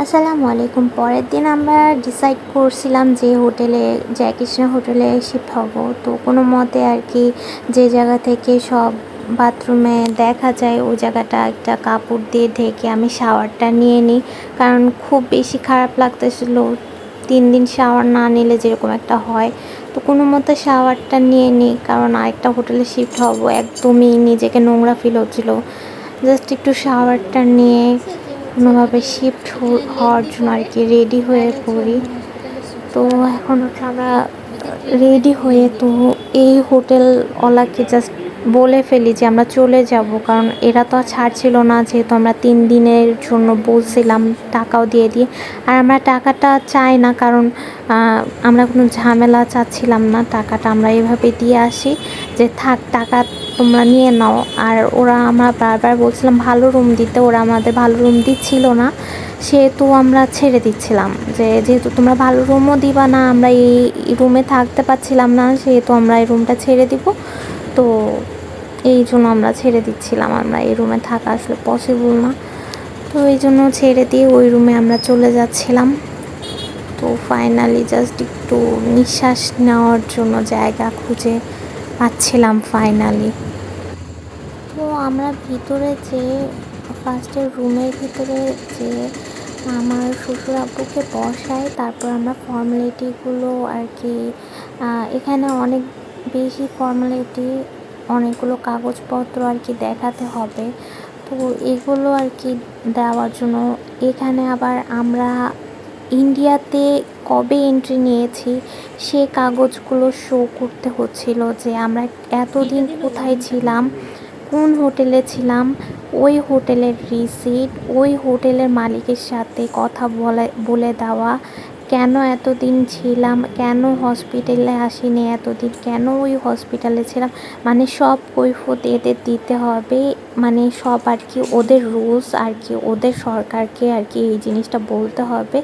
আসসালামু আলাইকুম। পরের দিন আমরা ডিসাইড করছিলাম যে হোটেলে জয়কৃষ্ণ হোটেলে শিফট হব। তো কোনো মতে আর কি যে জায়গা থেকে সব বাথরুমে দেখা যায় ওই জায়গাটা একটা কাপড় দিয়ে ঢেকে আমি শাওয়ারটা নিয়ে নিই, কারণ খুব বেশি খারাপ লাগতেছিল 3 দিন শাওয়ার না নিলে যেরকম একটা হয়। তো কোনো মতে শাওয়ারটা নিয়ে নিই, কারণ আরেকটা হোটেলে শিফট হব, একদমই নিজেকে নোংরা ফিল হচ্ছিলো। জাস্ট একটু শাওয়ারটা নিয়ে কোনোভাবে শিফট হওয়ার জন্য আর কি রেডি হয়ে পড়ি। তো এখন হচ্ছে আমরা রেডি হয়ে তো এই হোটেলওয়ালাকে জাস্ট বলে ফেলি যে আমরা চলে যাব, কারণ এরা তো আর ছাড়ছিল না, যেহেতু আমরা 3 দিনের জন্য বলছিলাম টাকাও দিয়ে দিয়ে। আর আমরা টাকাটা চাই না, কারণ আমরা কোনো ঝামেলা চাচ্ছিলাম না, টাকাটা আমরা এভাবে দিয়ে আসি যে থাক টাকা তোমরা নিয়ে নাও। আর ওরা আমরা বারবার বলছিলাম ভালো রুম দিতে, ওরা আমাদের ভালো রুম দিচ্ছিল না, সেহেতু আমরা ছেড়ে দিচ্ছিলাম যে যেহেতু তোমরা ভালো রুমও দিবা না, আমরা এই রুমে থাকতে পারছিলাম না, সেহেতু আমরা এই রুমটা ছেড়ে দিব। তো এই জন্য আমরা ছেড়ে দিচ্ছিলাম, আমরা এই রুমে থাকা আসলে পসিবল না, তো এই জন্য ছেড়ে দিয়ে ওই রুমে আমরা চলে যাচ্ছিলাম। তো ফাইনালি জাস্ট একটু নিঃশ্বাস নেওয়ার জন্য জায়গা খুঁজে পাচ্ছিলাম ফাইনালি। তো আমরা ভিতরে যে ফার্স্টের রুমের ভিতরে যে আমার শ্বশুর আব্বুকে বসাই, তারপর আমরা ফর্মালিটিগুলো আর কি এখানে অনেক বেশি ফর্মালিটি, অনেকগুলো কাগজপত্র আর কি দেখাতে হবে। তো এগুলো আর কি দেওয়ার জন্য এখানে আবার আমরা ইন্ডিয়াতে কবে এন্ট্রি নিয়েছি সে কাগজগুলো শো করতে হচ্ছিল, যে আমরা এতদিন কোথায় ছিলাম, কোন হোটেলে ছিলাম, ওই হোটেলের রিসিট, ওই হোটেলের মালিকের সাথে কথা বলে দেওয়া, কেন এতদিন ছিলাম, কেন হসপিটালে আসিনি এতদিন, কেন ওই হসপিটালে ছিলাম, মানে সব কৈফিয়ত এদের দিতে হবে। মানে সব আর কি ওদের রুলস আর কি, ওদের সরকারকে আর কি এই জিনিসটা বলতে হবে,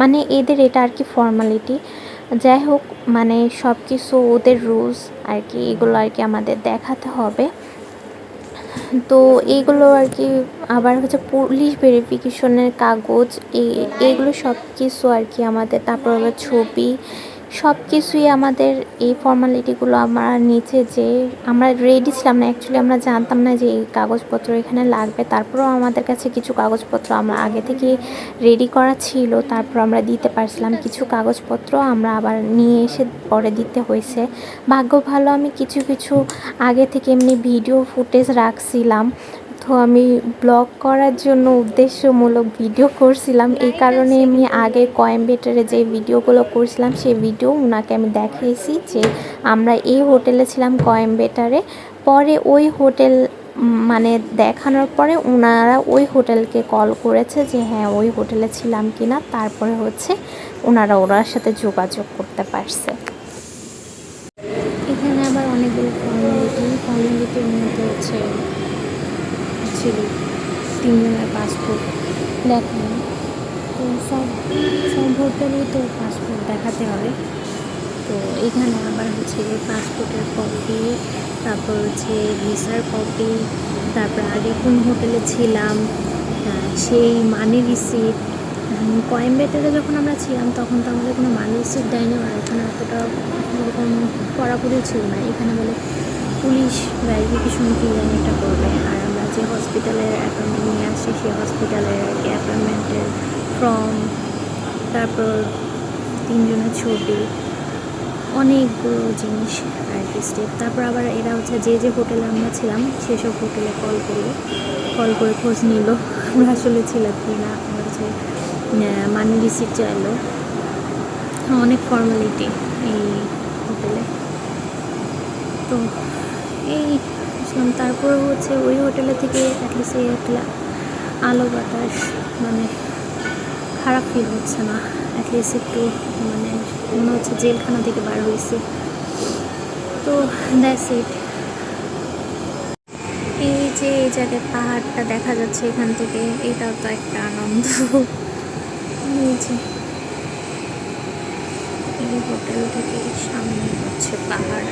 মানে এদের এটা আর কি ফর্মালিটি। যাই হোক, মানে সব কিছু ওদের রুলস আর কি, এগুলো আর কি আমাদের দেখাতে হবে। তো এইগুলো আর কি আবার হচ্ছে পুলিশ ভেরিফিকেশনের কাগজ, এগুলো সব কিছু আর কি আমাদের, তারপর আবার ছবি, সব কিছুই আমাদের এই ফর্মালিটিগুলো আমরা নিচে যে আমরা রেডি ছিলাম না, অ্যাকচুয়ালি আমরা জানতাম না যে এই কাগজপত্র এখানে লাগবে। তারপরেও আমাদের কাছে কিছু কাগজপত্র আমরা আগে থেকে রেডি করা ছিল, তারপর আমরা দিতে পারছিলাম। কিছু কাগজপত্র আমরা আবার নিয়ে এসে পরে দিতে হয়েছে। ভাগ্য ভালো আমি কিছু কিছু আগে থেকে এমনি ভিডিও ফুটেজ রাখছিলাম, তো আমি ব্লগ করার জন্য উদ্দেশ্যমূলক ভিডিও করছিলাম, এই কারণে আমি আগে কোয়েম্বাটোরে যে ভিডিওগুলো করছিলাম সেই ভিডিও ওনাকে আমি দেখিয়েছি যে আমরা এই হোটেলে ছিলাম কোয়েম্বাটোরে। পরে ওই হোটেল মানে দেখানোর পরে ওনারা ওই হোটেলকে কল করেছে যে হ্যাঁ ওই হোটেলে ছিলাম কিনা, তারপরে হচ্ছে ওনার সাথে যোগাযোগ করতে পারছে। এখানে আবার অনেকগুলো ফর্মালিটির মধ্যে হচ্ছে ছিল 3 জনের পাসপোর্ট দেখানো। তো সব হোটেলেই তো পাসপোর্ট দেখাতে হবে। তো এখানে আবার হচ্ছে পাসপোর্টের কপি, তারপর হচ্ছে ভিসার কপি, তারপর আগে কোন হোটেলে ছিলাম সেই মানি রিসিট। কোয়েম্বাটোরে যখন আমরা ছিলাম তখন তো আমাদের কোনো মানি রিসিট দেয়নি, আর এখানে অতটা ওরকম কড়াকড়ি ছিল না। এখানে বলে পুলিশ ভেরিফিকেশন কি জানি এটা করবে, আর আমরা যে হসপিটালের অ্যাপয়েন্টমেন্ট নিয়ে আসি সেই হসপিটালের আর কি অ্যাপয়েন্টমেন্টের ফর্ম, তারপর 3 জনের ছবি, অনেকগুলো জিনিস আর কি স্টেপ। তারপর আবার এরা হচ্ছে যে হোটেলে আমরা ছিলাম সেসব হোটেলে কল করে খোঁজ নিল আমরা আসলে ছিলাম কি না, হচ্ছে মানি রিসিট চাইলো, অনেক ফর্মালিটি এই হোটেলে। তো এই তারপর হচ্ছে ওই হোটেলে থেকে অ্যাটলিস্ট একটা আলো বাতাস, মানে খারাপ ফিল হচ্ছে না, অ্যাটলিস্ট একটু মানে মনে হচ্ছে জেলখানা থেকে বার হয়েছে। তো দ্যাটস ইট। এই যে এই জায়গায় পাহাড়টা দেখা যাচ্ছে এখান থেকে, এটাও তো একটা আনন্দ। এই যে এই হোটেল থেকে সামনে হচ্ছে পাহাড়।